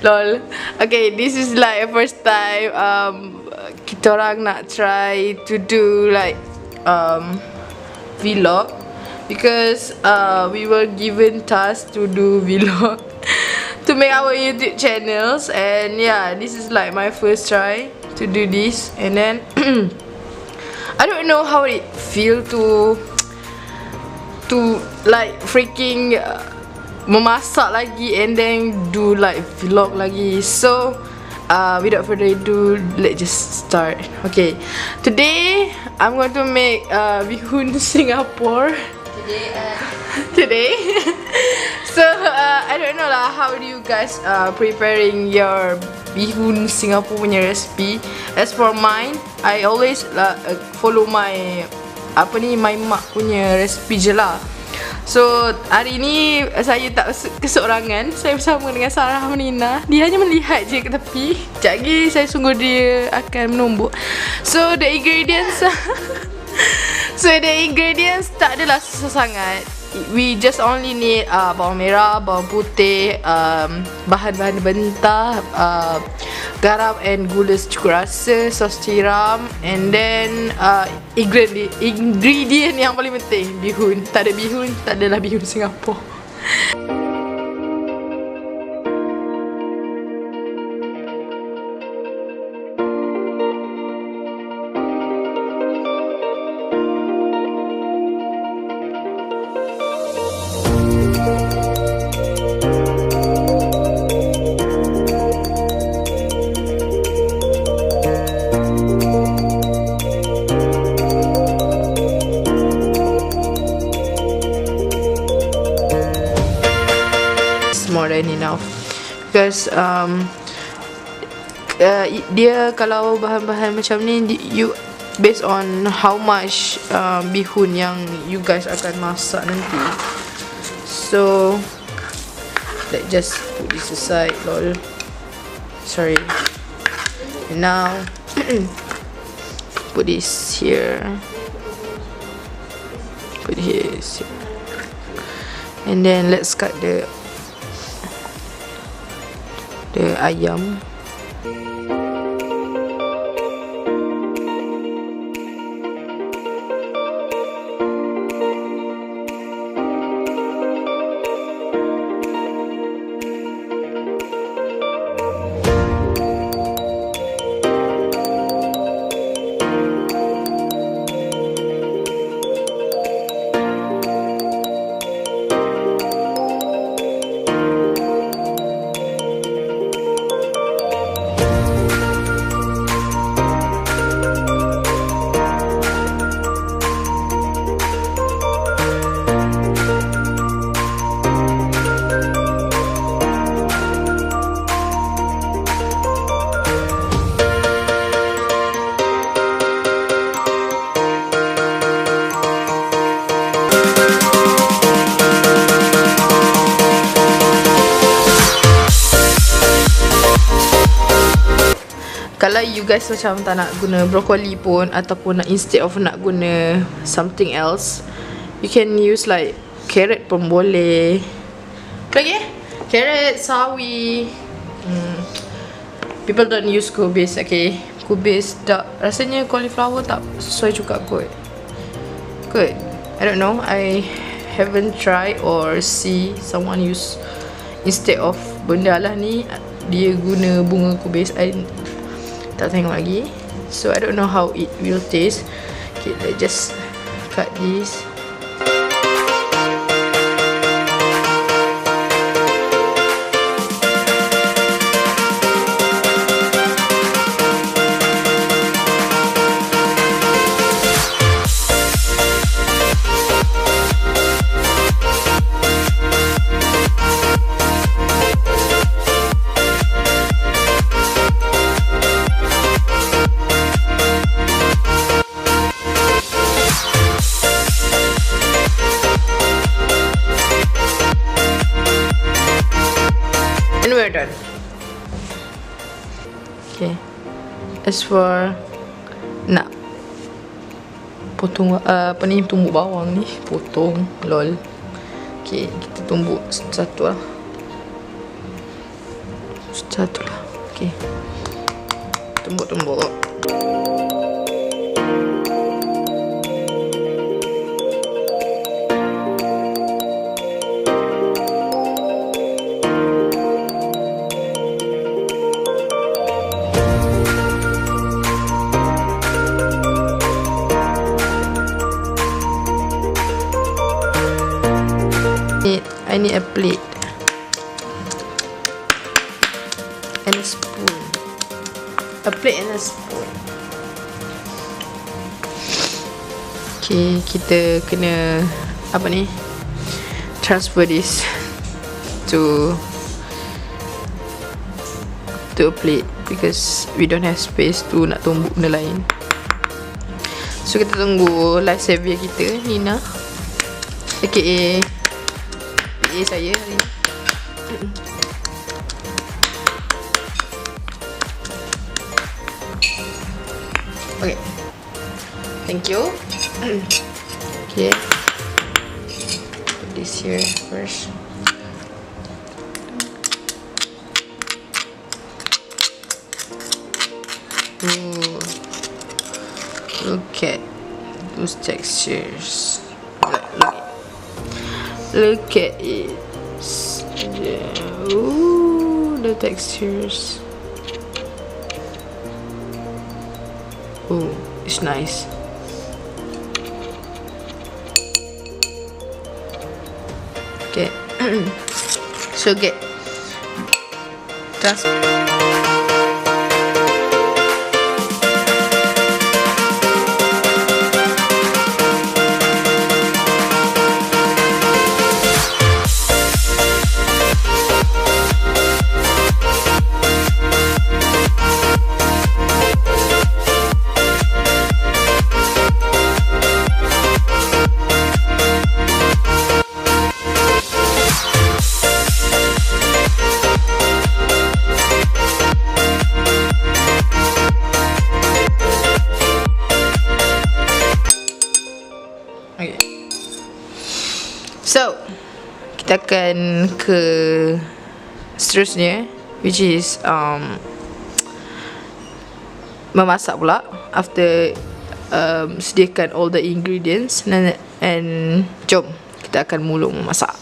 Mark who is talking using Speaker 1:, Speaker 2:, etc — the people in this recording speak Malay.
Speaker 1: Lol. Okay, this is like first time kita orang nak try to do like vlog because we were given task to do vlog to make our YouTube channels, and yeah, this is like my first try to do this, and then I don't know how it feel to like freaking memasak lagi and then do like vlog lagi. So without further ado, let's just start. Okay, today I'm going to make bihun Singapore. Today so I don't know lah, how do you guys preparing your bihun Singapore punya recipe. As for mine, I always follow my my mak punya recipe je lah. So hari ni saya tak keseorangan, saya bersama dengan Sarah Menina. Dia hanya melihat je ke tepi. Sekejap lagi saya sungguh dia akan menumbuk. So the ingredients tak adalah susah sangat. We just only need bawang merah, bawang putih, bahan-bahan mentah, garam and gula secukup rasa, sos tiram, and then ingredient yang paling penting, bihun. Tak ada bihun, tak adalah bihun Singapore. More than enough because dia kalau bahan-bahan macam ni, you based on how much bihun yang you guys akan masak nanti. So let's just put this aside. Lol, sorry. And now put this here, put this here, and then let's cut the ayam. Kalau you guys macam tak nak guna broccoli pun, ataupun nak instead of nak guna something else, you can use like carrot pun boleh. Okay? Carrot, sawi. People don't use kubis, okay? Kubis tak, rasanya cauliflower tak sesuai juga kot. Good. I don't know. I haven't tried or see someone use instead of benda lah ni, dia guna bunga kubis. I tak tengok lagi, so I don't know how it will taste. Okay, let's just cut this. We're done. Okay, as for nak potong apa ni, tumbuk bawang ni, potong, lol. Okay, kita tumbuk satu lah. Satu lah. Okay. Tumbuk-tumbuk. I need a plate and a spoon. A plate and a spoon. Okay, kita kena apa ni? Transfer this to a plate because we don't have space to nak tumbuk benda lain. So kita tunggu life savior kita, Nina, aka PA saya hari ni. Okay, thank you. Okay, put this here first. Ooh, look at those textures. Look at it. Ooh, the textures. Ooh, it's nice. Okay. So get okay. So kita akan ke seterusnya, which is memasak pula. After sediakan all the ingredients and jom kita akan mula memasak.